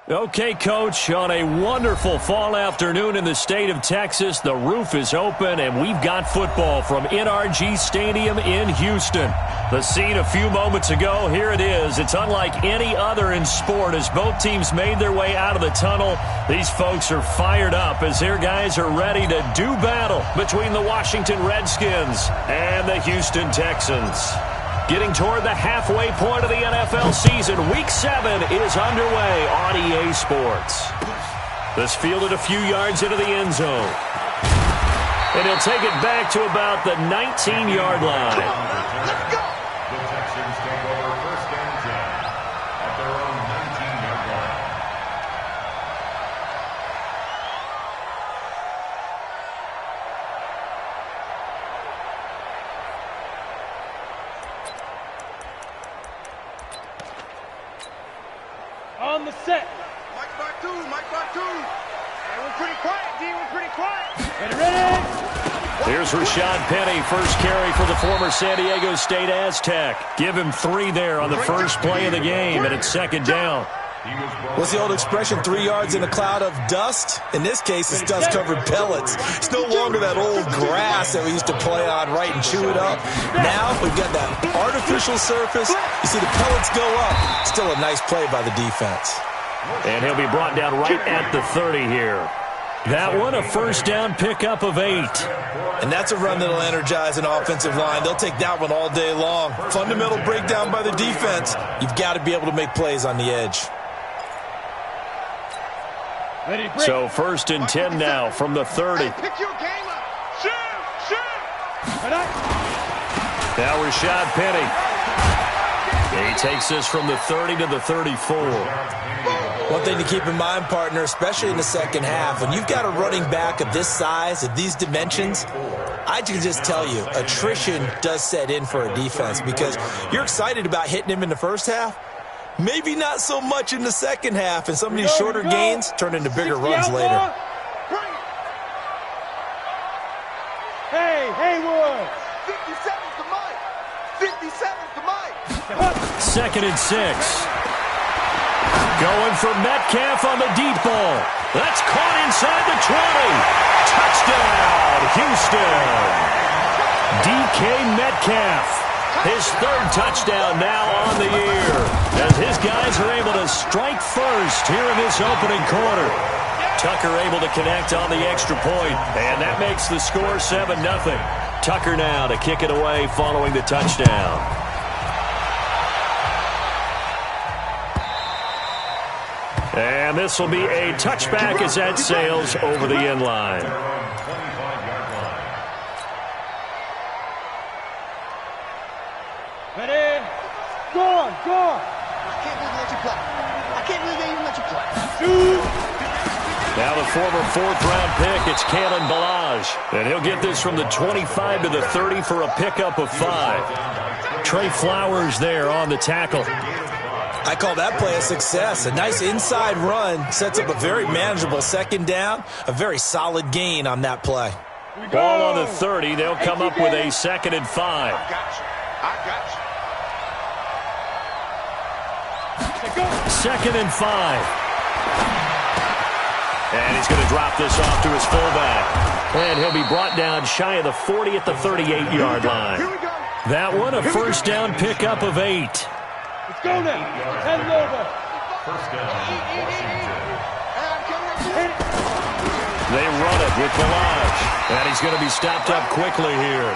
Okay, Coach, on a wonderful fall afternoon in the state of Texas, the roof is open, and we've got football from NRG Stadium in Houston. The scene a few moments ago, here it is. It's unlike any other in sport as both teams made their way out of the tunnel. These folks are fired up as their guys are ready to do battle between the Washington Redskins and the Houston Texans. Getting toward the halfway point of the NFL season, Week 7 is underway on EA Sports. This fielded a few yards into the end zone. And he'll take it back to about the 19-yard line. Let's go! The Texans take over first and 10 at their own 19-yard line. On the set. Mike Bartu. They were pretty quiet, D. We're pretty quiet. Ready? Here's Rashad Penny, first carry for the former San Diego State Aztec. Give him 3 there on the first play of the game, and it's second down. What's the old expression, 3 yards in a cloud of dust? In this case, it's dust-covered pellets. It's no longer that old grass that we used to play on, right, and chew it up. Now we've got that artificial surface. You see the pellets go up. Still a nice play by the defense. And he'll be brought down right at the 30 here. That one, a first down pickup of 8. And that's a run that'll energize an offensive line. They'll take that one all day long. Fundamental breakdown by the defense. You've got to be able to make plays on the edge. So first and 10 now from the 30. Pick your game up. Shoot! Now Rashad Penny. He takes this from the 30 to the 34. One thing to keep in mind, partner, especially in the second half, when you've got a running back of this size, of these dimensions, I can just tell you, attrition does set in for a defense because you're excited about hitting him in the first half. Maybe not so much in the second half, and some of these shorter gains turn into bigger runs later. Hey, Haywood! 57 to Mike. 57 to Mike. Second and 6. Going for Metcalf on the deep ball. That's caught inside the 20. Touchdown, Houston. DK Metcalf. His third touchdown now on the year as his guys are able to strike first here in this opening quarter. Tucker able to connect on the extra point, and that makes the score 7-0. Tucker now to kick it away following the touchdown. And this will be a touchback as that sails over the end line. Ready? Go on. I can't believe they let you play. I can't believe they even let you play. Now the former fourth-round pick, it's Kalen Ballage. And he'll get this from the 25 to the 30 for a pickup of 5. Trey Flowers there on the tackle. I call that play a success. A nice inside run sets up a very manageable second down. A very solid gain on that play. Ball on the 30. They'll come up with a 2nd and 5. I got you. 2nd and 5. And he's going to drop this off to his fullback. And he'll be brought down shy of the 40 at the 38-yard line. That one, a first down pickup of 8. Let's go now. Head it over. First down, Washington. They run it with Ballage. And he's going to be stopped up quickly here.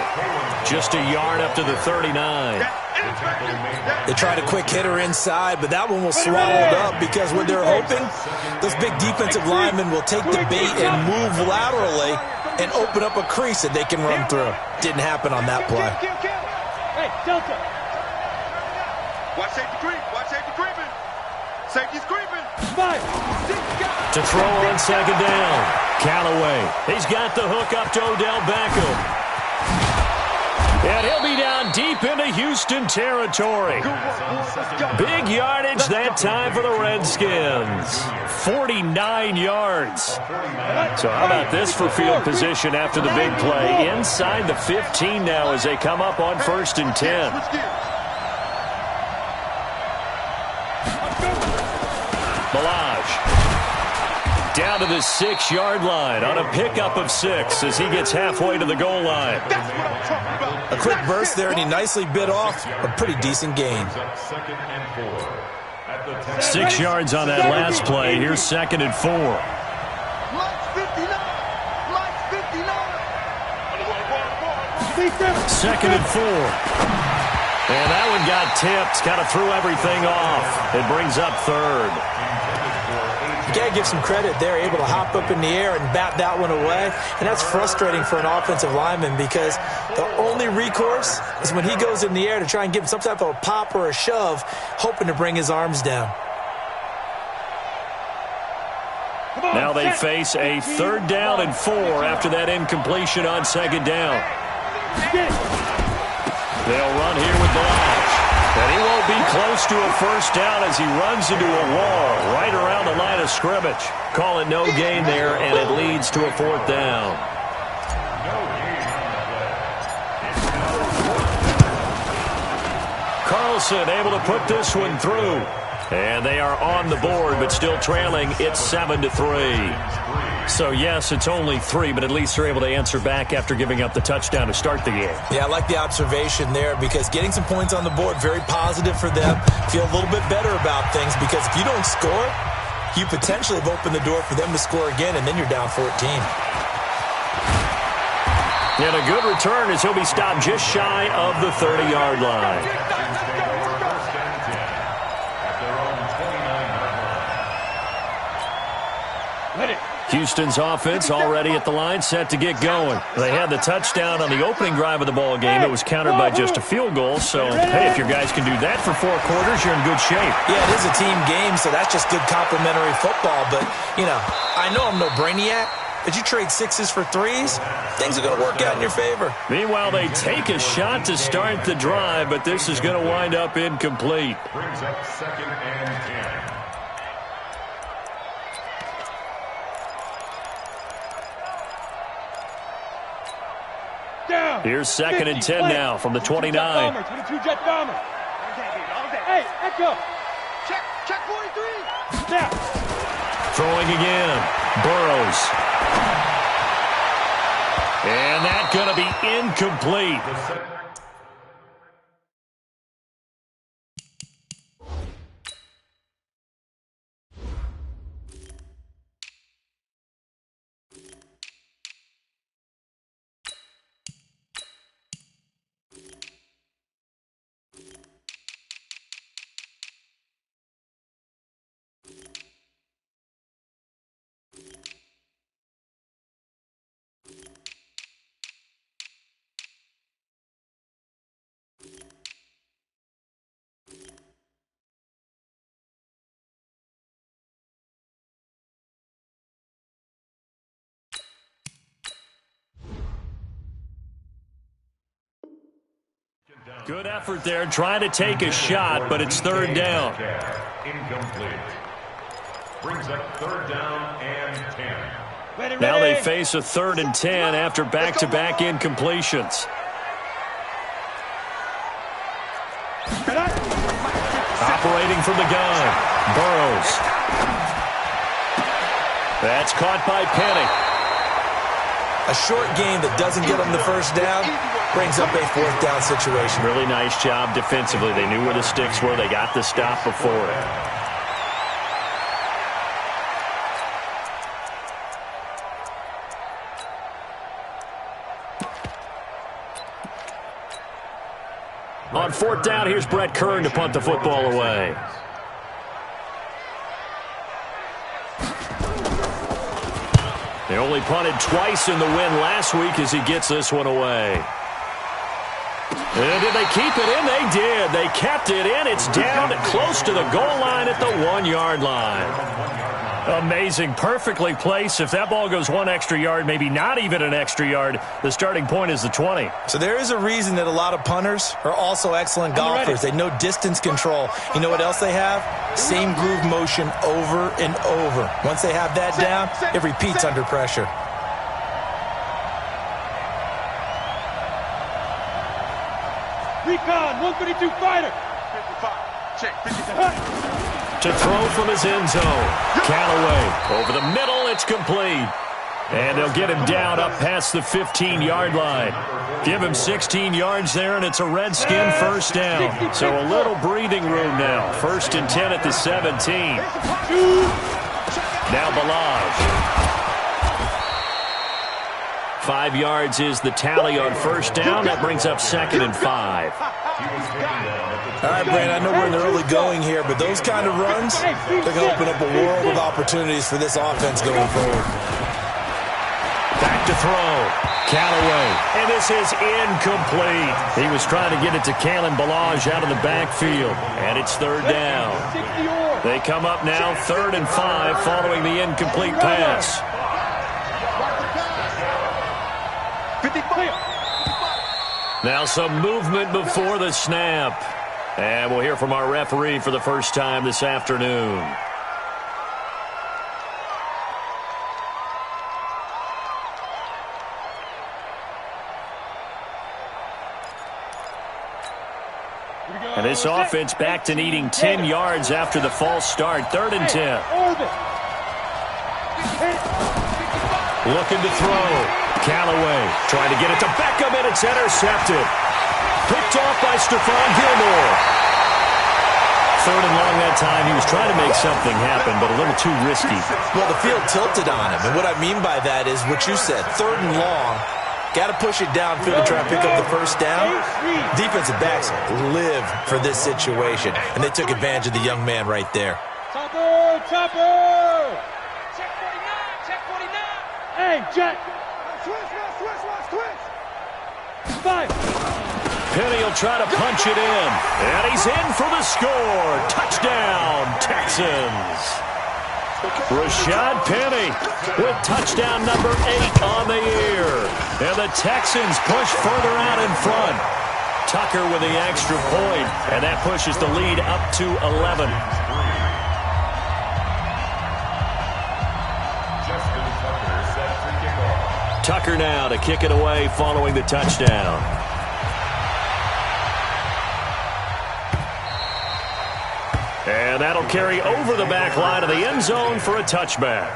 Just a yard up to the 39. They tried a quick hitter inside, but that one was swallowed up because when they're open, those big defensive linemen will take the bait and move laterally and open up a crease that they can run through. Didn't happen on that play. Hey, Delta. Watch safety creep. Watch safety creeping. Safety's creeping. Five. To throw on second down. Callaway. He's got the hook up to Odell Beckham. And he'll be down deep into Houston territory. Big yardage that time for the Redskins. 49 yards. So how about this for field position after the big play? Inside the 15 now as they come up on 1st and 10. Milage. Down to the 6-yard line on a pickup of 6 as he gets halfway to the goal line. That's what I'm talking about. A quick burst there, and he nicely bit off a pretty decent gain. 6 yards on that last play. Here's 2nd and 4. Mike's 59. Mike's 59. 2nd and 4. And that one got tipped. Kind of threw everything off. It brings up 3rd. You got to give some credit. They're able to hop up in the air and bat that one away. And that's frustrating for an offensive lineman because the only recourse is when he goes in the air to try and give some type of a pop or a shove, hoping to bring his arms down. Now they face a 3rd down and 4 after that incompletion on 2nd down. They'll run here with Milage. And he won't be close to a 1st down as he runs into a wall right around the line of scrimmage. Call it no gain there, and it leads to a 4th down. Carlson able to put this one through. And they are on the board, but still trailing. It's 7-3. So, yes, it's only 3, but at least they're able to answer back after giving up the touchdown to start the game. Yeah, I like the observation there because getting some points on the board, very positive for them. Feel a little bit better about things because if you don't score, you potentially have opened the door for them to score again, and then you're down 14. And a good return as he'll be stopped just shy of the 30-yard line. Houston's offense already at the line, set to get going. They had the touchdown on the opening drive of the ball game. It was countered by just a field goal. So, hey, if your guys can do that for 4 quarters, you're in good shape. Yeah, it is a team game, so that's just good complimentary football. But, you know, I know I'm no brainiac, but you trade 6s for 3s, things are going to work out in your favor. Meanwhile, they take a shot to start the drive, but this is going to wind up incomplete. Brings up 2nd and 10. Down. Here's 2nd and 10 now from the 29. 22-jet bomber. Hey, Echo. Check 43. Now. Throwing again. Burrows. And that's going to be incomplete. Good effort there, trying to take a shot, but it's 3rd down. Incomplete. Brings up 3rd down and 10. Now they face a 3rd and 10 after back-to-back incompletions. Operating from the gun, Burrows. That's caught by Penny. A short game that doesn't get them the 1st down brings up a 4th down situation. Really nice job defensively. They knew where the sticks were. They got the stop before it. On 4th down, here's Brett Kern to punt the football away. They only punted twice in the win last week as he gets this one away. And did they keep it in? They did. They kept it in. It's down close to the goal line at the 1-yard line. Amazing. Perfectly placed. If that ball goes 1 extra yard, maybe not even an extra yard, the starting point is the 20. So there is a reason that a lot of punters are also excellent golfers. They know distance control. You know what else they have? Same groove motion over and over. Once they have that down, it repeats under pressure. Recon, 132 fighter. 55. Check 55. To throw from his end zone. Callaway over the middle. It's complete. And they'll get him down up past the 15-yard line. Give him 16 yards there, and it's a Redskin first down. So a little breathing room now. 1st and 10 at the 17. Now Balaj. 5 yards is the tally on first down. That brings up 2nd and 5. All right, Brandon, I know we're in the early going here, but those kind of runs, they're going to open up a world of opportunities for this offense going forward. Back to throw. Callaway. And this is incomplete. He was trying to get it to Kalen Balaj out of the backfield. And it's 3rd down. They come up now 3rd and 5 following the incomplete pass. Now some movement before the snap. And we'll hear from our referee for the first time this afternoon. And this offense back to needing 10 yards after the false start. 3rd and 10. Looking to throw. Callaway trying to get it to Beckham, and it's intercepted. Picked off by Stephon Gilmore. 3rd and long that time. He was trying to make something happen, but a little too risky. Well, the field tilted on him, and what I mean by that is what you said, 3rd and long. Got to push it downfield to try and pick up the first down. Defensive backs live for this situation, and they took advantage of the young man right there. Chopper! Chopper! Check 49! Check 49! Hey, Jack! Switch! 5! Penny will try to punch it in, and he's in for the score. Touchdown, Texans. Rashad Penny with touchdown number 8 on the year. And the Texans push further out in front. Tucker with the extra point, and that pushes the lead up to 11. Tucker now to kick it away following the touchdown. And that'll carry over the back line of the end zone for a touchback.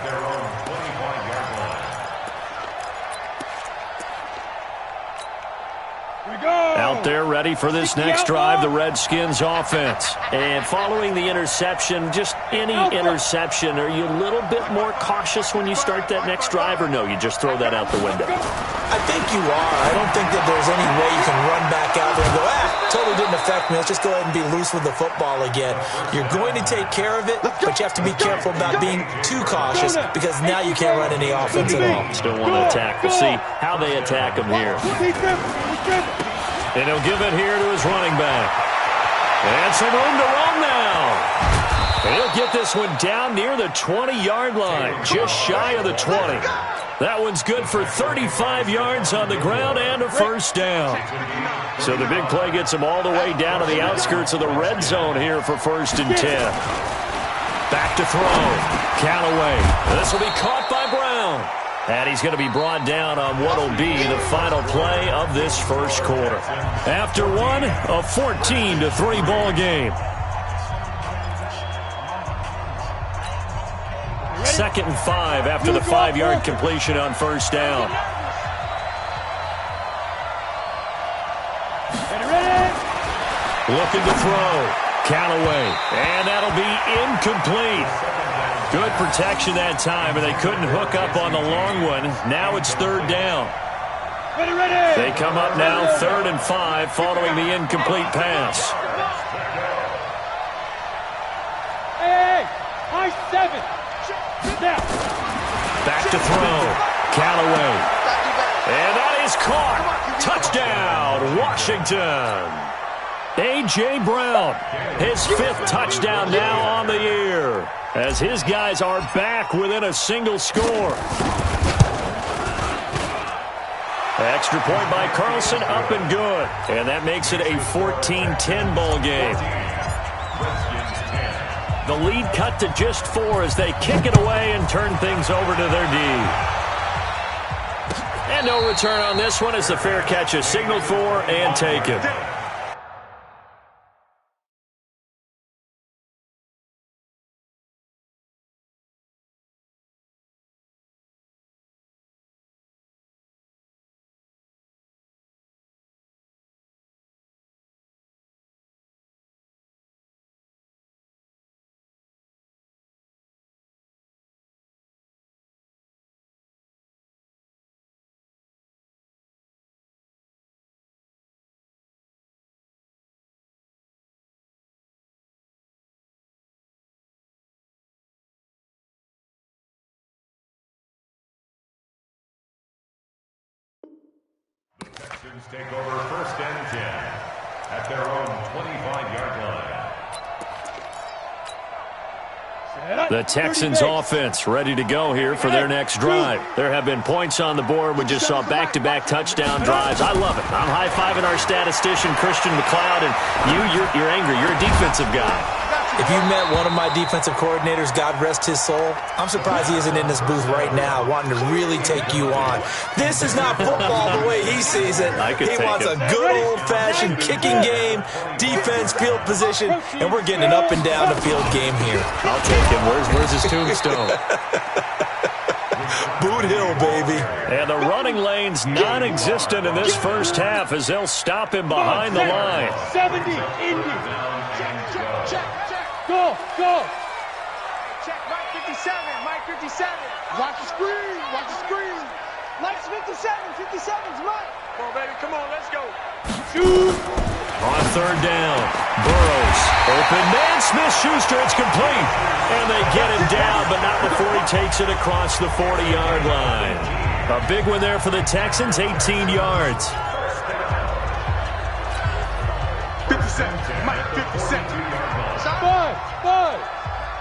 Out there ready for this next drive, the Redskins offense. And following the interception, just any interception, are you a little bit more cautious when you start that next drive, or no, you just throw that out the window? I think you are. I don't think that there's any way you can run back out there and go, totally didn't affect me. Let's just go ahead and be loose with the football again. You're going to take care of it, but you have to be careful about being too cautious because now you can't run any offense at all. Still want to attack. We'll see how they attack him here. And he'll give it here to his running back. And some room to run now. And he'll get this one down near the 20-yard line, just shy of the 20. That one's good for 35 yards on the ground and a first down. So the big play gets him all the way down to the outskirts of the red zone here for 1st and 10. Back to throw. Callaway. This will be caught by Brown. And he's going to be brought down on what will be the final play of this first quarter. After one, a 14-3 ball game. 2nd and 5 after the 5-yard completion on first down. Looking to throw. Callaway. And that'll be incomplete. Good protection that time, and they couldn't hook up on the long one. Now it's 3rd down. They come up now 3rd and 5 following the incomplete pass. Hey, high 7. Back to throw. Callaway. And that is caught. Touchdown, Washington. A.J. Brown, his 5th touchdown now on the year, as his guys are back within a single score. Extra point by Carlson, up and good. And that makes it a 14-10 ball game. The lead cut to just 4 as they kick it away and turn things over to their D. And no return on this one as the fair catch is signaled for and taken. Texans take over first and 10 at their own 25-yard line. The Texans offense ready to go here for their next drive. There have been points on the board. We just saw back-to-back touchdown drives. I love it. I'm high-fiving our statistician, Christian McLeod, and you're angry. You're a defensive guy. If you met one of my defensive coordinators, God rest his soul, I'm surprised he isn't in this booth right now wanting to really take you on. This is not football the way he sees it. He wants a good old-fashioned kicking game, defense, field position, and we're getting an up-and-down-the-field game here. I'll take him. Where's his tombstone? Boot Hill, baby. And the running lane's non-existent in this first half as they'll stop him behind the line. 70, Indy. Check. Go. Check, Mike 57, Mike 57. Watch the screen. Mike's 57's Mike. Come on, baby, come on, let's go. Shoot. On third down, Burrows, open man, Smith-Schuster, it's complete. And they get him down, but not before he takes it across the 40-yard line. A big one there for the Texans, 18 yards. 57, Mike 57. Five.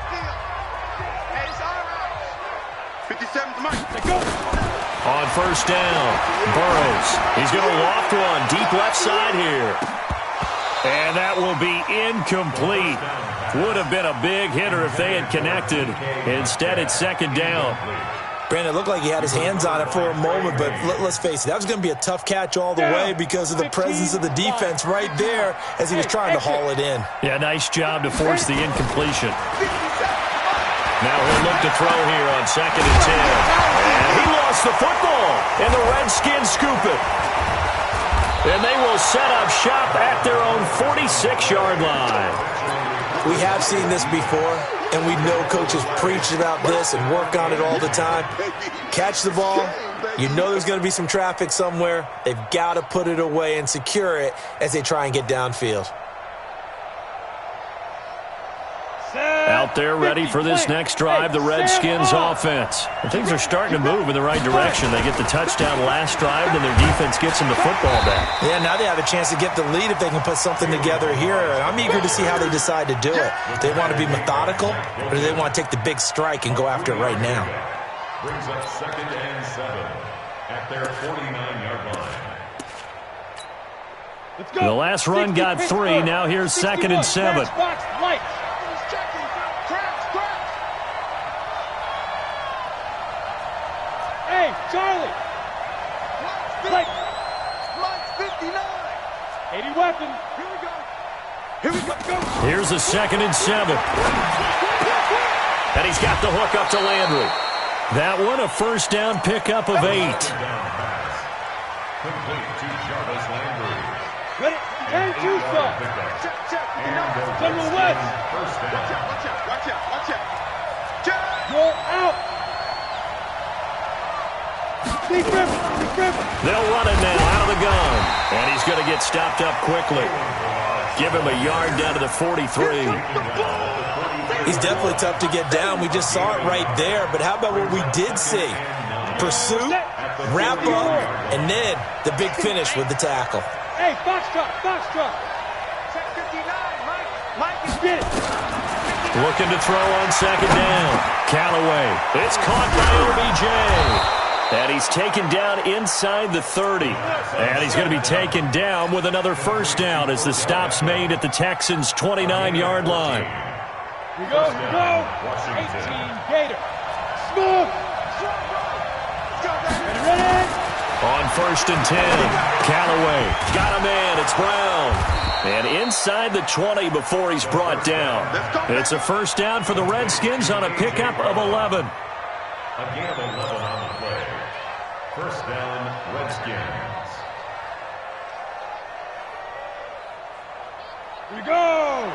Hey, it's all right. 57's Mike. Let's go. On first down, Burrows. He's going to loft one deep left side here. And that will be incomplete. Would have been a big hitter if they had connected. Instead, it's second down. Brandon, it looked like he had his hands on it for a moment, but let's face it, that was going to be a tough catch all the way because of the presence of the defense right there as he was trying to haul it in. Yeah, nice job to force the incompletion. Now he'll look to throw here on second and 10. And he lost the football, and the Redskins scoop it. And they will set up shop at their own 46-yard line. We have seen this before, and we know coaches preach about this and work on it all the time. Catch the ball. You know there's going to be some traffic somewhere. They've got to put it away and secure it as they try and get downfield. Out there ready for this next drive, the Redskins offense. And things are starting to move in the right direction. They get the touchdown last drive, then their defense gets them the football back. Yeah, now they have a chance to get the lead if they can put something together here. I'm eager to see how they decide to do it. Do they want to be methodical, or do they want to take the big strike and go after it right now? Brings up second and 7 at their 49-yard line. Let's go. The last run got 3. Now here's second and 7. Hey, Charlie. Mike's 59. 80 weapons. Here we go. Here's a second and 7. And he's got the hook up to Landry. That one, a first down pickup of 8. Complete to Jarvis Landry. Ready? And Tucson. Check. General West. First down. Watch out. Check. Roll out. Deep river. They'll run it now out of the gun. And he's going to get stopped up quickly. Give him a yard down to the 43. He's definitely tough to get down. We just saw it right there. But how about what we did see? Pursuit, wrap up, and then the big finish with the tackle. Hey, Foxtrot. Check 59, Mike is Get it. Looking to throw on second down. Callaway. It's caught by OBJ. And he's taken down inside the 30. And he's going to be taken down with another first down as the stop's made at the Texans' 29-yard line. We go. 18 Gator. Smooth. Ready. On first and 10, Callaway got a man. It's Brown. And inside the 20 before he's brought down. It's a first down for the Redskins on a pickup of 11. A gain of 11 on the play. First down, Redskins. We go.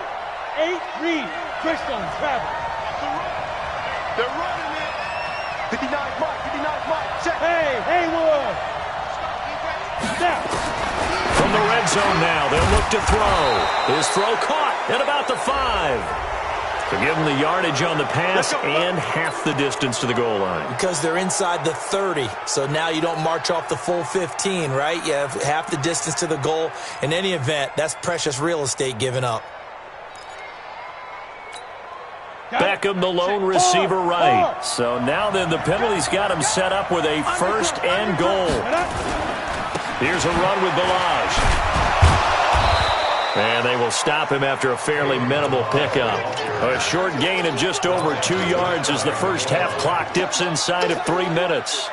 8 Reed. Christian Travis. They're running it. 59's Mike. Check. Hey, Haywood. Snap. From the red zone now, they'll look to throw. His throw caught at about the 5. To give them the yardage on the pass and half the distance to the goal line. Because they're inside the 30, so now you don't march off the full 15, right? You have half the distance to the goal. In any event, that's precious real estate given up. Beckham, the lone receiver right. So now then the penalty's got him set up with a first and goal. Here's a run with Balaj. And they will stop him after a fairly minimal pickup. A short gain of just over 2 yards as the first half clock dips inside of 3 minutes.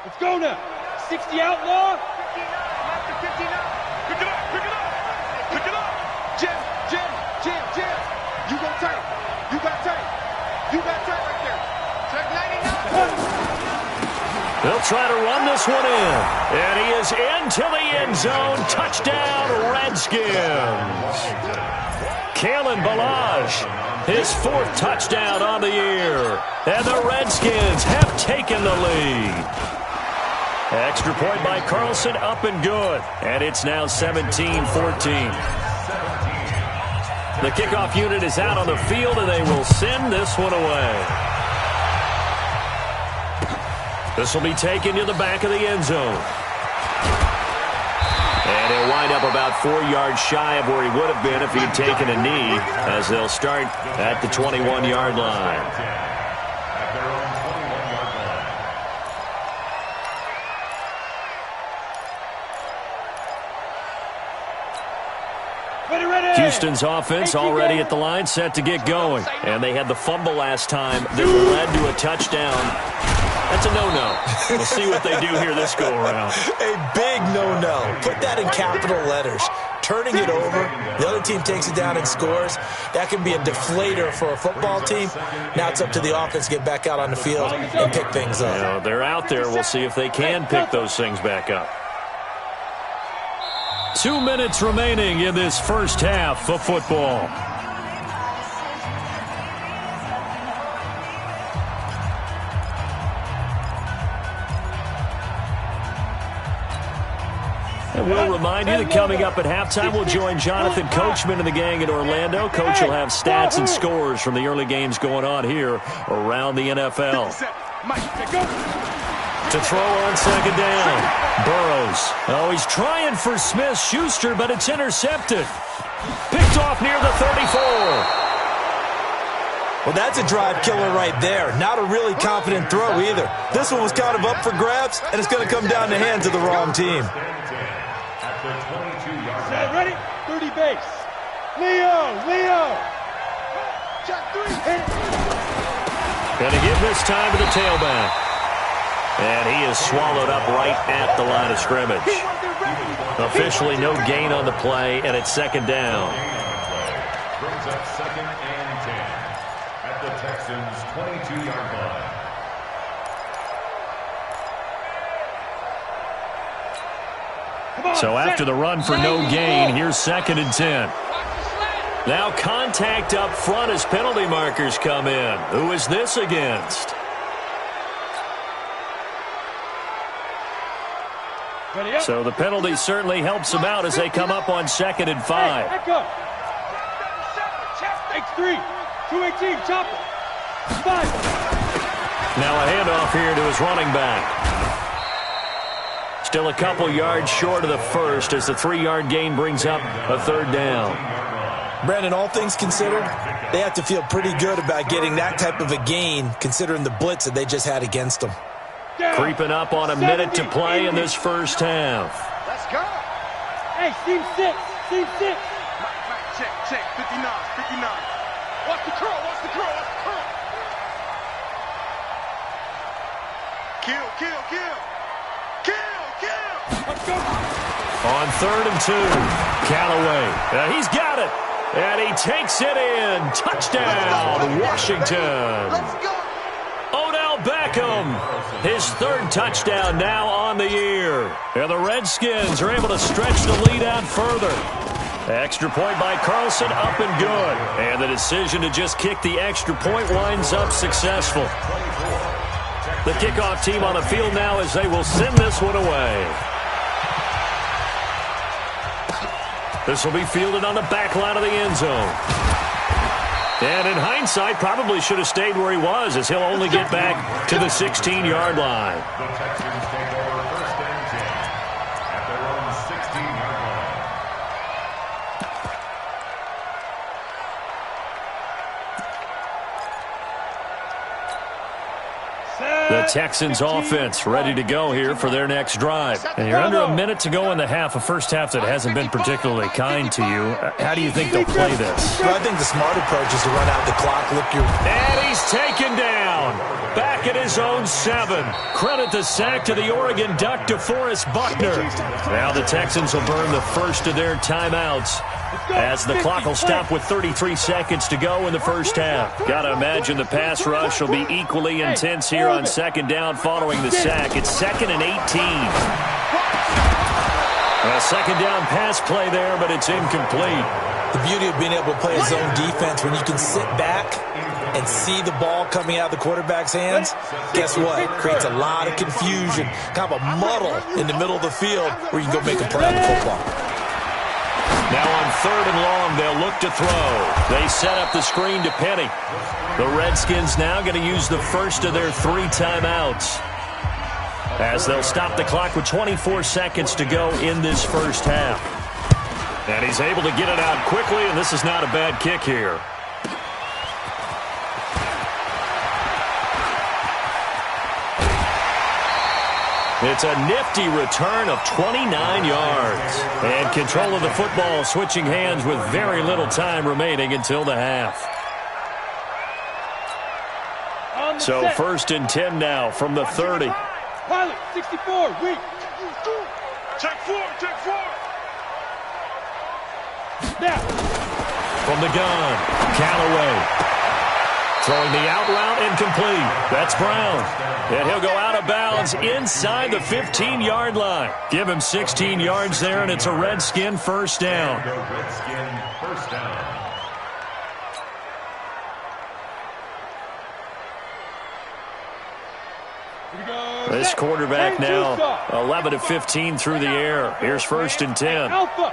Let's go now. 60 outlaw. 59. Pick it up. Pick it up. Pick it up. Jim. You go tight. You got tight. You got tight right there. Check 99. They'll try to run this one in. And he is into the end zone. Touchdown, Redskins. Kalen Balaj, his 4th touchdown on the year. And the Redskins have taken the lead. Extra point by Carlson, up and good. And it's now 17-14. The kickoff unit is out on the field, and they will send this one away. This will be taken to the back of the end zone. And he'll wind up about 4 yards shy of where he would have been if he had taken a knee, as they'll start at the 21-yard line. At their own 21-yard line. Ready. Houston's offense already at the line, set to get going. And they had the fumble last time that led to a touchdown. That's a no-no. We'll see what they do here this go-around. A big no-no. Put that in capital letters. Turning it over, the other team takes it down and scores. That can be a deflator for a football team. Now it's up to the offense to get back out on the field and pick things up. You know, they're out there. We'll see if they can pick those things back up. 2 minutes remaining in this first half of football. And we'll remind you that coming up at halftime, we'll join Jonathan Coachman and the gang in Orlando. Coach will have stats and scores from the early games going on here around the NFL. To throw on second down, Burrows. Oh, he's trying for Smith-Schuster, but it's intercepted. Picked off near the 34. Well, that's a drive killer right there. Not a really confident throw either. This one was kind of up for grabs, and it's going to come down the hands of the wrong team. Set, ready? 30 base. Leo. Check 3. Going to give this time to the tailback. And he is swallowed up right at the line of scrimmage. Officially no gain on the play, and it's second down. Brings up 2nd and 10 at the Texans' 22-yard line. So after the run for no gain, here's 2nd and 10. Now contact up front as penalty markers come in. Who is this against? So the penalty certainly helps them out as they come up on 2nd and 5. Back up. Take 3. 218. Chop it. 5. Now a handoff here to his running back. Still a couple yards short of the first as the 3-yard gain brings up a 3rd down. Brandon, all things considered, they have to feel pretty good about getting that type of a gain considering the blitz that they just had against them. Creeping up on a minute to play in this first half. Let's go. Hey, seam 6. Seam 6. Check. 59. Watch the curl. Kill. Let's go. On 3rd and 2, Callaway. He's got it. And he takes it in. Touchdown, Washington. Let's go. Odell Beckham, his 3rd touchdown now on the year. And the Redskins are able to stretch the lead out further. Extra point by Carlson, up and good. And the decision to just kick the extra point winds up successful. The kickoff team on the field now as they will send this one away. This will be fielded on the back line of the end zone. And in hindsight, probably should have stayed where he was, as he'll only get back to the 16-yard line. The Texans take over first and 10 at their own 16-yard line. The Texans offense ready to go here for their next drive. And you're under a minute to go in the half, a first half that hasn't been particularly kind to you. How do you think they'll play this? Well, I think the smart approach is to run out the clock, And he's taken down. Back at his own 7. Credit the sack to the Oregon Duck, DeForest Buckner. Now the Texans will burn the first of their timeouts, as the clock will stop with 33 seconds to go in the first half. Got to imagine the pass rush will be equally intense here on second down following the sack. It's 2nd and 18. A second down pass play there, but it's incomplete. The beauty of being able to play a zone defense when you can sit back and see the ball coming out of the quarterback's hands, guess what? It creates a lot of confusion, kind of a muddle in the middle of the field where you can go make a play on the football. Now on 3rd and long, they'll look to throw. They set up the screen to Penny. The Redskins now going to use the first of their 3 timeouts, as they'll stop the clock with 24 seconds to go in this first half. And he's able to get it out quickly, and this is not a bad kick here. It's a nifty return of 29 yards. And control of the football switching hands with very little time remaining until the half. So 1st and 10 now from the 30. Pilot, 64, weak. Check 4, check 4. Now. From the gun, Callaway. Throwing the out route incomplete. That's Brown. And he'll go out of bounds inside the 15-yard line. Give him 16 yards there, and it's a Redskin first down. Redskin first down. This quarterback now 11 of 15 through the air. Here's 1st and 10. Alpha.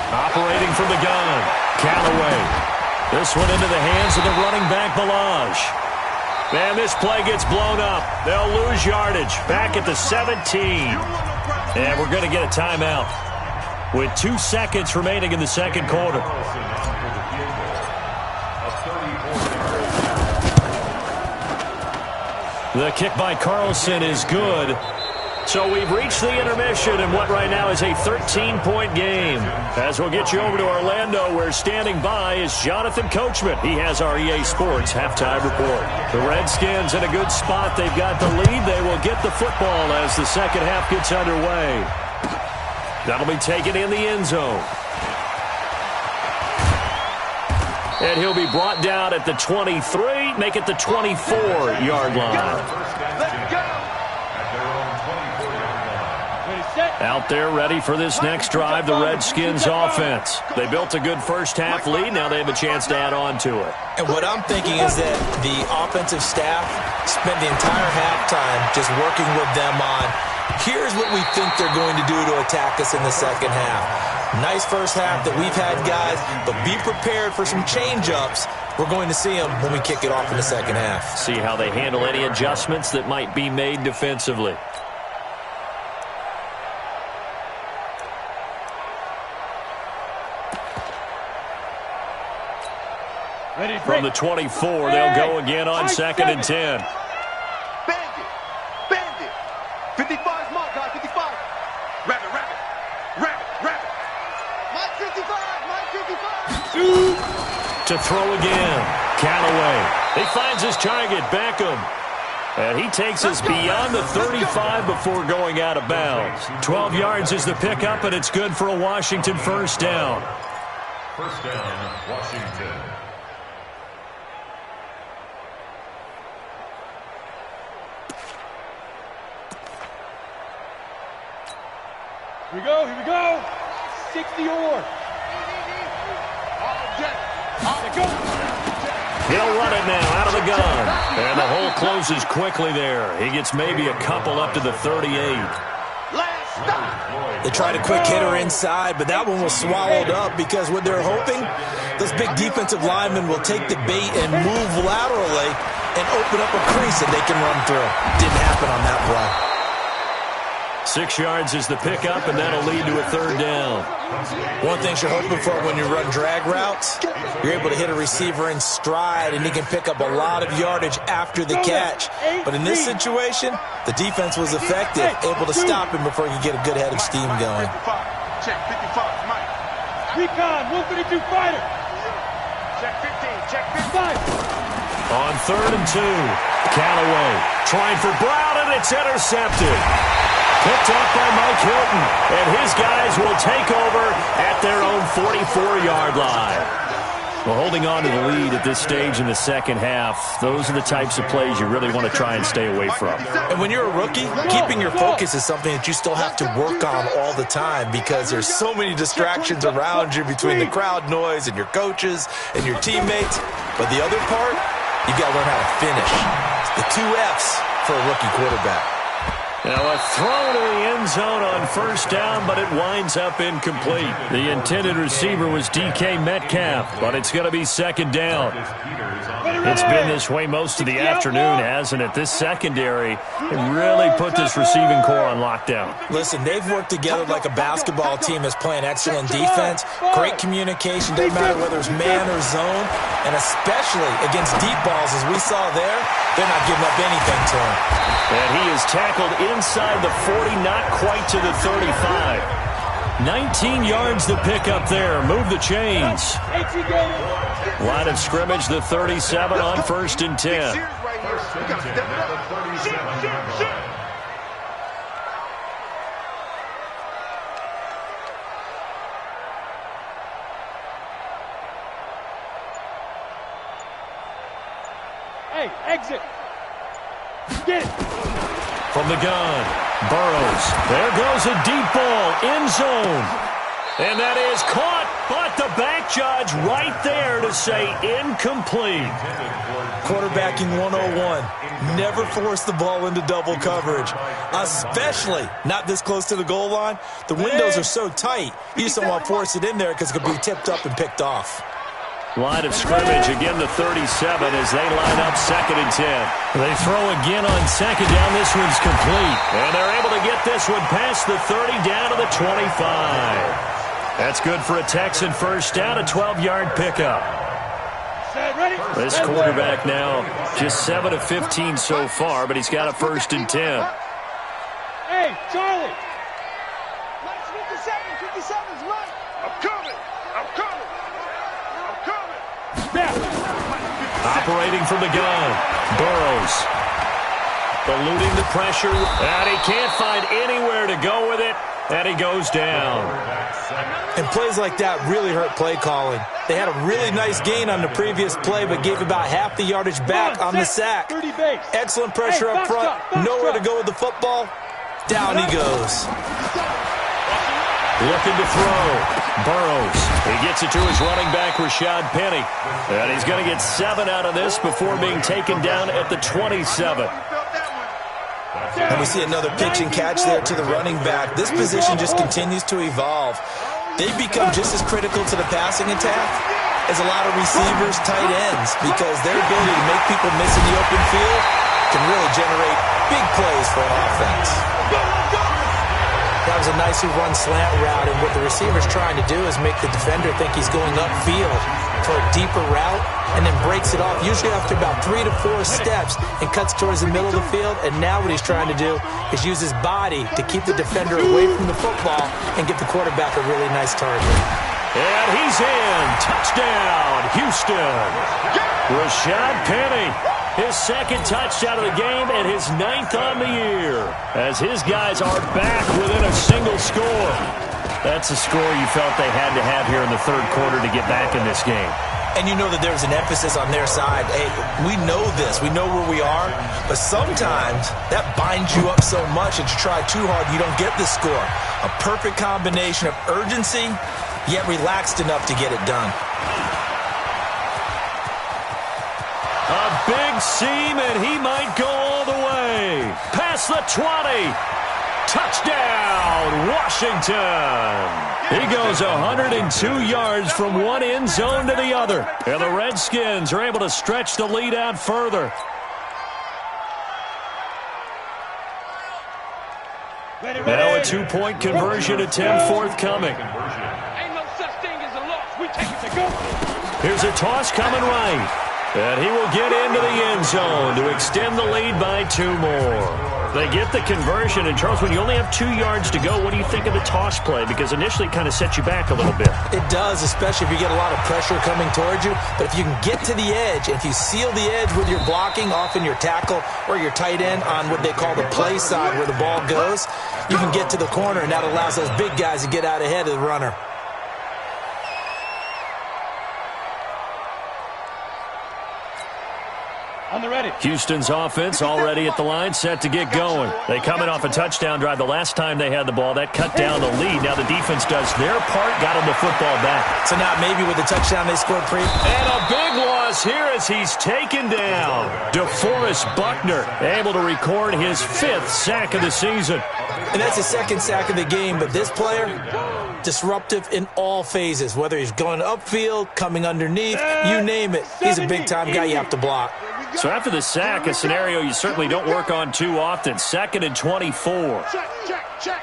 Operating from the gun, Callaway. This one into the hands of the running back, Balaj. And this play gets blown up. They'll lose yardage back at the 17. And we're going to get a timeout with 2 seconds remaining in the second quarter. The kick by Carlson is good. So we've reached the intermission in what right now is a 13-point game. As we'll get you over to Orlando, where standing by is Jonathan Coachman. He has our EA Sports halftime report. The Redskins in a good spot. They've got the lead. They will get the football as the second half gets underway. That'll be taken in the end zone. And he'll be brought down at the 23, make it the 24-yard line. Out there ready for this next drive, the Redskins offense. They built a good first half lead. Now they have a chance to add on to it. And what I'm thinking is that the offensive staff spent the entire halftime just working with them on, here's what we think they're going to do to attack us in the second half. Nice first half that we've had, guys, but be prepared for some change-ups. We're going to see them when we kick it off in the second half. See how they handle any adjustments that might be made defensively. From the 24, they'll go again on 2nd and 10. Bandit. 55's mark, guy, 55. Rabbit. Mike 55. To throw again, Callaway. He finds his target, Beckham. And he takes us beyond the 35 before going out of bounds. 12 yards is the pickup, and it's good for a Washington first down. First down, Washington. Here we go. 60-or. He'll run it now out of the gun. And the hole closes quickly there. He gets maybe a couple up to the 38. Last They tried a quick hitter inside, but that one was swallowed up because what they're hoping, those big defensive linemen will take the bait and move laterally and open up a crease that they can run through. Didn't happen on that play. 6 yards is the pickup, and that'll lead to a third down. One thing you're hoping for when you run drag routes, you're able to hit a receiver in stride, and he can pick up a lot of yardage after the catch. But in this situation, the defense was effective, able to stop him before he could get a good head of steam going. Check 55, Mike. Recon, 152 fighter. Check 15, check 55. On 3rd and 2, Callaway trying for Brown, and it's intercepted. Picked up by Mike Hilton, and his guys will take over at their own 44-yard line. Well, holding on to the lead at this stage in the second half, those are the types of plays you really want to try and stay away from. And when you're a rookie, keeping your focus is something that you still have to work on all the time because there's so many distractions around you between the crowd noise and your coaches and your teammates. But the other part, you got to learn how to finish. The 2 F's for a rookie quarterback. Now a throw to the end zone on 1st down, but it winds up incomplete. The intended receiver was DK Metcalf, but it's going to be 2nd down. It's been this way most of the afternoon, hasn't it? This secondary really put this receiving core on lockdown. Listen, they've worked together like a basketball team that's playing excellent defense. Great communication, doesn't matter whether it's man or zone, and especially against deep balls, as we saw there, they're not giving up anything to him. And he is tackled inside the 40, not quite to the 35. 19 yards the pickup there. Move the chains. Line of scrimmage, the 37 on 1st and 10. Hey, exit. Get it. From the gun, Burrows. There goes a deep ball, end zone. And that is caught, but the back judge right there to say incomplete. Quarterbacking 101. Never force the ball into double coverage, especially not this close to the goal line. The windows are so tight, you just don't want to force it in there because it could be tipped up and picked off. Line of scrimmage, again the 37 as they line up 2nd and 10. They throw again on 2nd down. This one's complete. And they're able to get this one past the 30 down to the 25. That's good for a Texan 1st down, a 12-yard pickup. This quarterback now just 7 of 15 so far, but he's got a 1st and 10. Hey, Charlie. 57's right. I'm coming. Operating from the gun, Burrows. Eluding the pressure, and he can't find anywhere to go with it, and he goes down. And plays like that really hurt play calling. They had a really nice gain on the previous play, but gave about half the yardage back on the sack. Excellent pressure up front, nowhere to go with the football. Down he goes. Looking to throw. Burrows. He gets it to his running back, Rashad Penny. And he's going to get 7 out of this before being taken down at the 27. And we see another pitch and catch there to the running back. This position just continues to evolve. They become just as critical to the passing attack as a lot of receivers, tight ends, because their ability to make people miss in the open field can really generate big plays for an offense. That was a nicely run slant route, and what the receiver's trying to do is make the defender think he's going upfield for a deeper route, and then breaks it off, usually after about 3 to 4 steps, and cuts towards the middle of the field. And now what he's trying to do is use his body to keep the defender away from the football and get the quarterback a really nice target. And he's in. Touchdown, Houston. Rashad Penny. His 2nd touchdown of the game and his 9th on the year, as his guys are back within a single score. That's a score you felt they had to have here in the 3rd quarter to get back in this game. And you know that there's an emphasis on their side. Hey, we know this. We know where we are. But sometimes that binds you up so much that you try too hard, you don't get the score. A perfect combination of urgency, yet relaxed enough to get it done. A big seam, and he might go all the way. Past the 20. Touchdown, Washington! He goes 102 yards from one end zone to the other. And the Redskins are able to stretch the lead out further. Now a two-point conversion attempt forthcoming. Ain't no such thing as a loss. We take it to go. Here's a toss coming right. And he will get into the end zone to extend the lead by 2 more. They get the conversion. And, Charles, when you only have 2 yards to go, what do you think of the toss play? Because initially it kind of sets you back a little bit. It does, especially if you get a lot of pressure coming towards you. But if you can get to the edge, if you seal the edge with your blocking, often your tackle or your tight end on what they call the play side where the ball goes, you can get to the corner, and that allows those big guys to get out ahead of the runner. On the ready. Houston's offense already at the line, set to get going. They coming off a touchdown drive the last time they had the ball. That cut down the lead. Now the defense does their part, got them the football back. So now maybe with the touchdown they scored pre. And a big loss here as he's taken down. DeForest Buckner able to record his 5th sack of the season. And that's his 2nd sack of the game, but this player, disruptive in all phases, whether he's going upfield, coming underneath, you name it. He's a big-time guy you have to block. So after the sack, a scenario you certainly don't work on too often. 2nd and 24. Check.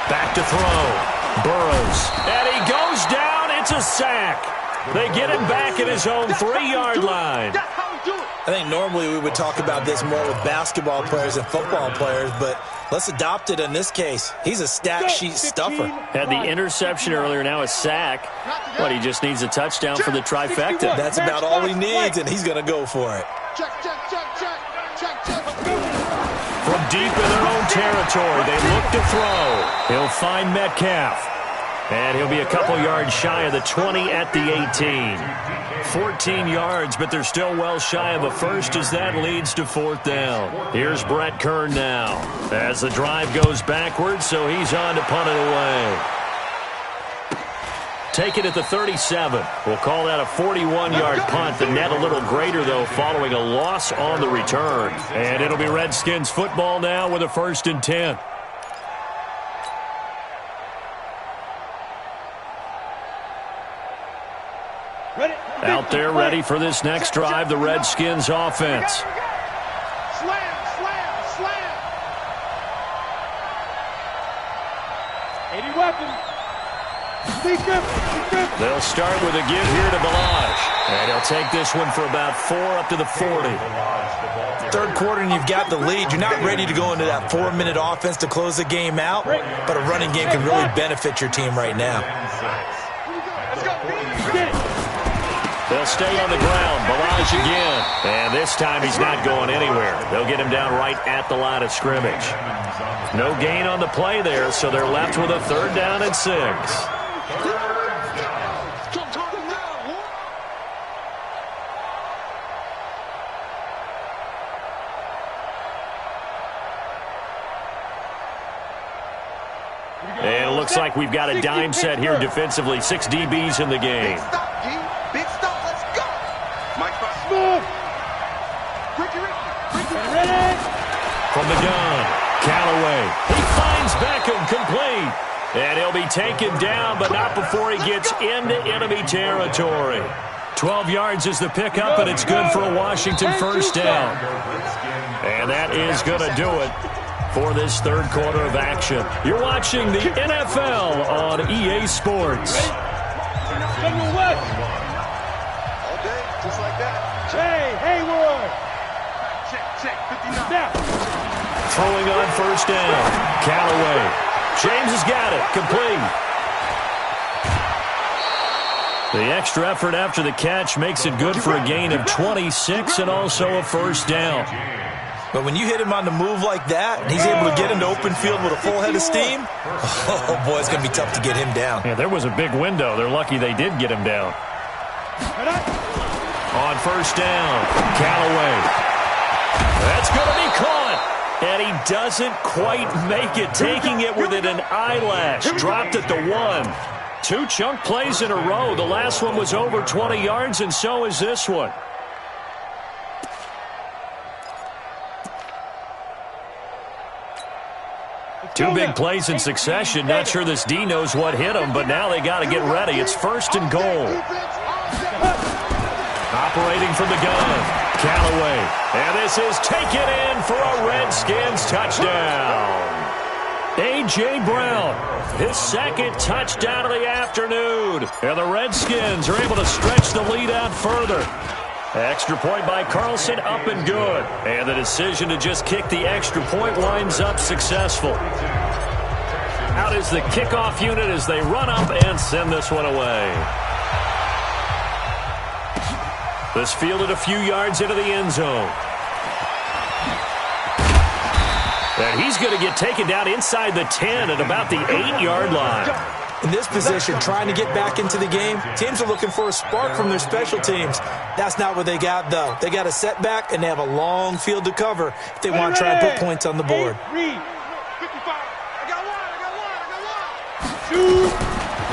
Back to throw. Burrows. And he goes down. It's a sack. They get him back at his own 3-yard line. I think normally we would talk about this more with basketball players and football players, but let's adopt it in this case. He's a stat sheet stuffer. Had the interception earlier, now a sack. But he just needs a touchdown for the trifecta. That's about all he needs, and he's going to go for it. From deep in their own territory, they look to throw. He'll find Metcalf. And he'll be a couple yards shy of the 20 at the 18. 14 yards, but they're still well shy of a first as that leads to 4th down. Here's Brett Kern now as the drive goes backwards, so he's on to punt it away. Take it at the 37. We'll call that a 41-yard punt. The net a little greater, though, following a loss on the return. And it'll be Redskins football now with a 1st and 10. Out there ready for this next drive, the Redskins offense. Slam. 80 weapons. They'll start with a give here to Balaj. And he'll take this one for about 4 up to the 40. 3rd quarter and you've got the lead. You're not ready to go into that 4-minute offense to close the game out, but a running game can really benefit your team right now. They'll stay on the ground. Balaj again. And this time he's not going anywhere. They'll get him down right at the line of scrimmage. No gain on the play there, so they're left with a 3rd down and 6. And it looks like we've got a dime set here defensively. 6 DBs in the game. Big stop, let's go. Mike Move. Ready. From the gun, Callaway. He finds Beckham complete. And he'll be taken down, but not before he gets into enemy territory. 12 yards is the pickup, and it's good for a Washington 1st down. And that is going to do it for this 3rd quarter of action. You're watching the NFL on EA Sports. General West. All day, just like that. Hey, Hayward. Check, 59. Snap. Throwing on 1st down. Callaway. James has got it. Complete. The extra effort after the catch makes it good for a gain of 26 and also a 1st down. But when you hit him on the move like that, and he's able to get into open field with a full head of steam, oh, boy, it's going to be tough to get him down. Yeah, there was a big window. They're lucky they did get him down. On 1st down, Callaway. That's going to be caught. And he doesn't quite make it, taking it within an eyelash. Dropped at the 1. 2 chunk plays in a row. The last one was over 20 yards, and so is this one. Two big plays in succession. Not sure this D knows what hit him, but now they got to get ready. It's 1st and goal. Operating from the gun, Callaway. And this is taken in for a Redskins touchdown. A.J. Brown, his 2nd touchdown of the afternoon. And the Redskins are able to stretch the lead out further. Extra point by Carlson, up and good. And the decision to just kick the extra point winds up successful. Out is the kickoff unit as they run up and send this one away. This fielded a few yards into the end zone. And he's going to get taken down inside the 10 at about the 8-yard line. In this position, trying to get back into the game, teams are looking for a spark from their special teams. That's not what they got, though. They got a setback, and they have a long field to cover if they want to try and put points on the board.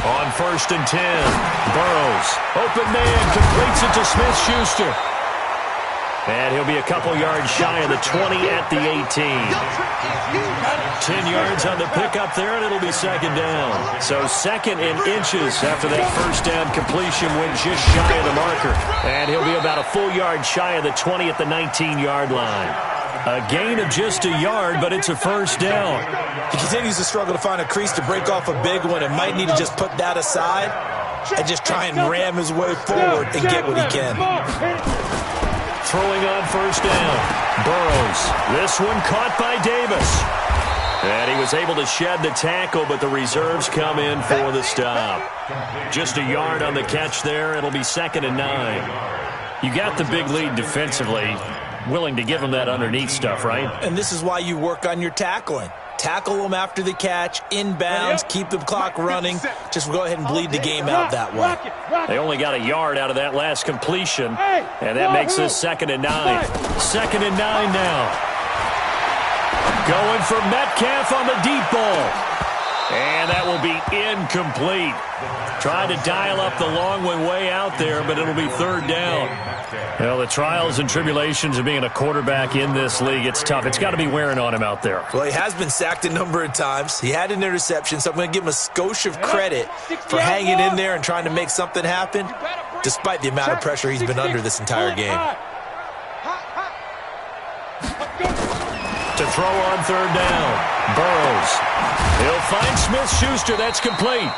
On 1st and 10, Burrows, open man, completes it to Smith-Schuster. And he'll be a couple yards shy of the 20 at the 18. 10 yards on the pickup there, and it'll be 2nd down. So 2nd in inches after that 1st down completion went just shy of the marker. And he'll be about a full yard shy of the 20 at the 19-yard line. A gain of just a yard, but it's a 1st down. He continues to struggle to find a crease to break off a big one and might need to just put that aside and just try and ram his way forward and get what he can. Throwing on 1st down. Burrows. This one caught by Davis. And he was able to shed the tackle, but the reserves come in for the stop. Just a yard on the catch there. It'll be 2nd and 9. You got the big lead defensively. Willing to give them that underneath stuff, right? And this is why you work on your tackling. Tackle them after the catch, inbounds, keep the clock running. Just go ahead and bleed the game out that way. They only got a yard out of that last completion, and that makes this 2nd and 9. 2nd and 9 now. Going for Metcalf on the deep ball. And that will be incomplete. Trying to dial up the long one way out there, but it'll be 3rd down. Well, the trials and tribulations of being a quarterback in this league, it's tough. It's got to be wearing on him out there. Well, he has been sacked a number of times. He had an interception, so I'm going to give him a skosh of credit for hanging in there and trying to make something happen, despite the amount of pressure he's been under this entire game. To throw on 3rd down, Burrows. He'll find Smith-Schuster. That's complete.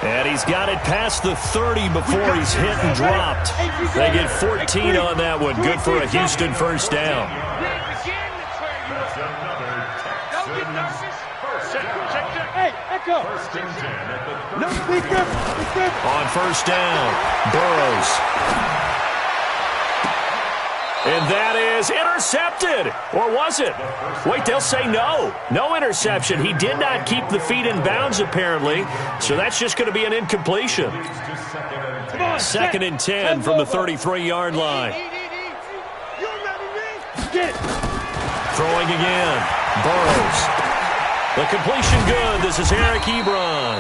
And he's got it past the 30 before he's hit and dropped. They get 14 on that one. Good for a Houston 1st down. On 1st down, Burrows. And that is intercepted. Or was it? Wait, they'll say no. No interception. He did not keep the feet in bounds, apparently. So that's just going to be an incompletion. 2nd and 10 from the 33-yard line. Throwing again. Burrows. The completion good. This is Eric Ebron.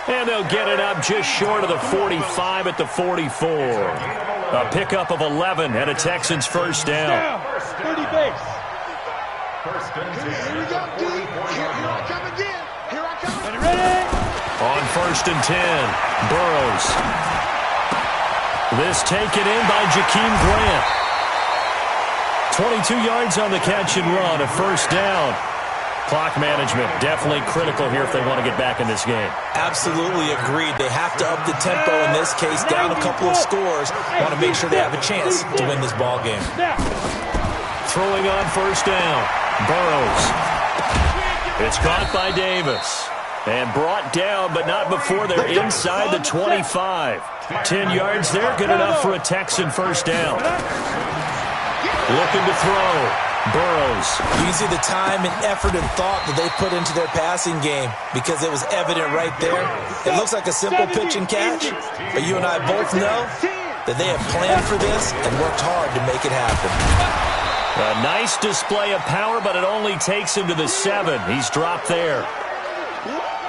And they'll get it up just short of the 45 at the 44. A pickup of 11 and a Texans 1st down. 30 base. Here we go, D. Here I come again. Here I come. Ready? On 1st and 10, Burrows. This taken in by Jakeem Grant. 22 yards on the catch and run, a 1st down. Clock management definitely critical here if they want to get back in this game. Absolutely agreed. They have to up the tempo in this case, down a couple of scores. Want to make sure they have a chance to win this ball game. Throwing on 1st down, Burrows. It's caught by Davis. And brought down, but not before they're inside the 25. 10 yards there, good enough for a Texan 1st down. Looking to throw. Burrows. You can see the time and effort and thought that they put into their passing game because it was evident right there. It looks like a simple pitch and catch, but you and I both know that they have planned for this and worked hard to make it happen. A nice display of power, but it only takes him to the 7. He's dropped there.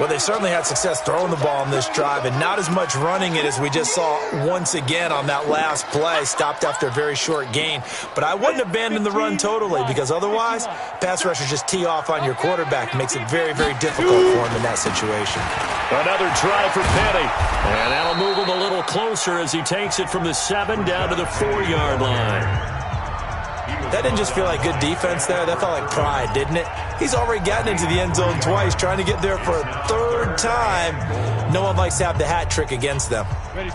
Well, they certainly had success throwing the ball on this drive, and not as much running it as we just saw once again on that last play. Stopped after a very short gain. But I wouldn't abandon the run totally, because otherwise, pass rushers just tee off on your quarterback. It makes it very, very difficult for him in that situation. Another try for Penny. And that'll move him a little closer as he takes it from the 7 down to the 4-yard line. That didn't just feel like good defense there. That felt like pride, didn't it? He's already gotten into the end zone twice, trying to get there for a 3rd time. No one likes to have the hat trick against them.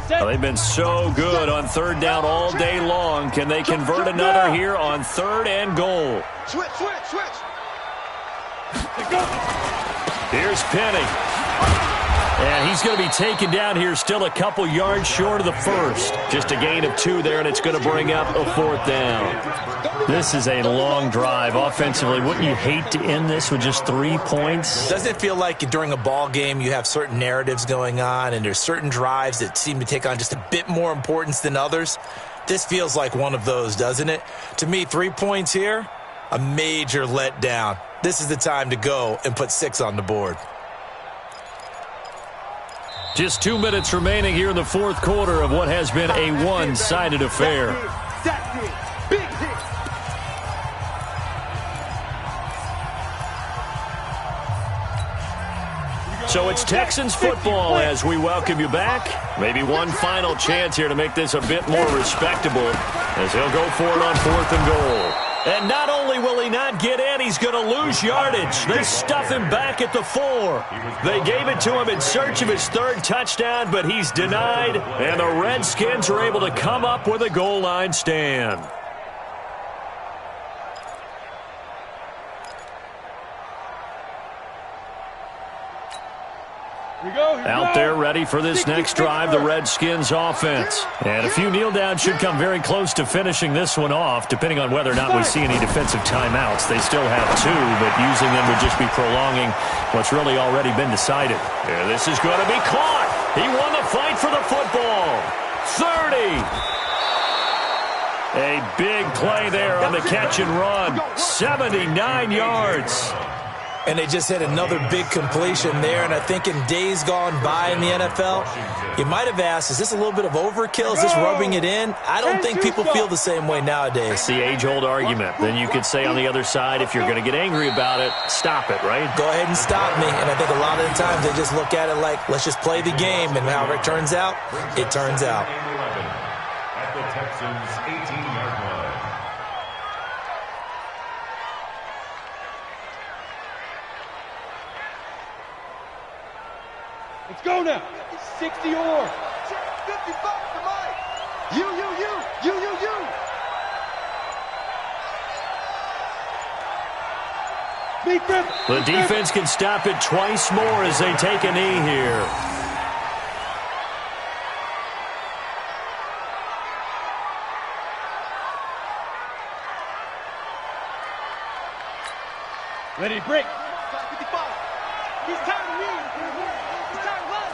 Well, they've been so good on 3rd down all day long. Can they convert another here on 3rd and goal? Switch. Here's Penny. And he's going to be taken down here still a couple yards short of the 1st. Just a gain of 2 there, and it's going to bring up a 4th down. This is a long drive offensively. Wouldn't you hate to end this with just 3 points? Doesn't it feel like during a ball game you have certain narratives going on, and there's certain drives that seem to take on just a bit more importance than others? This feels like one of those, doesn't it? To me, 3 points here, a major letdown. This is the time to go and put 6 on the board. Just 2 minutes remaining here in the 4th quarter of what has been a one-sided affair. So it's Texans football as we welcome you back. Maybe one final chance here to make this a bit more respectable as he'll go for it on 4th and goal. And not only will he not get in, he's going to lose yardage. They stuff him back at the 4. They gave it to him in search of his 3rd touchdown, but he's denied. And the Redskins are able to come up with a goal line stand. Out there ready for this next drive, the Redskins offense. And a few kneel downs should come very close to finishing this one off, depending on whether or not we see any defensive timeouts. They still have 2, but using them would just be prolonging what's really already been decided. Yeah, this is going to be caught. He won the fight for the football. 30. A big play there on the catch and run. 79 yards. And they just hit another big completion there. And I think in days gone by in the NFL, you might have asked, is this a little bit of overkill? Is this rubbing it in? I don't think people feel the same way nowadays. It's the age-old argument. Then you could say on the other side, if you're going to get angry about it, stop it, right? Go ahead and stop me. And I think a lot of the times they just look at it like, let's just play the game. And however it turns out, it turns out. At the Texans' 18-yard line. Let's go now. 60 or. 55 for Mike. You. The defense can stop it twice more as they take a knee here. Ready, break. 55. He's tired of me. He's tired of us.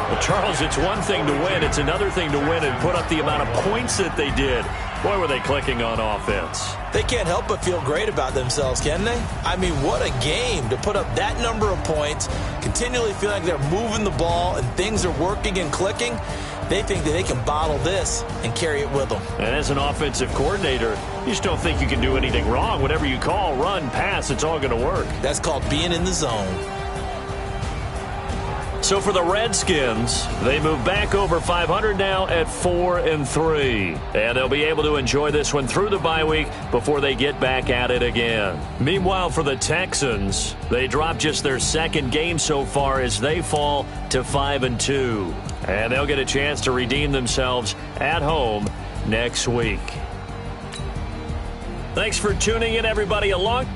Well, Charles, it's one thing to win. It's another thing to win and put up the amount of points that they did. Boy, were they clicking on offense. They can't help but feel great about themselves, can they? I mean, what a game to put up that number of points, continually feeling like they're moving the ball and things are working and clicking. They think that they can bottle this and carry it with them. And as an offensive coordinator, you just don't think you can do anything wrong. Whatever you call, run, pass, it's all going to work. That's called being in the zone. So for the Redskins, they move back over 500 now at 4-3. And they'll be able to enjoy this one through the bye week before they get back at it again. Meanwhile, for the Texans, they drop just their 2nd game so far as they fall to 5-2. And they'll get a chance to redeem themselves at home next week. Thanks for tuning in, everybody, along.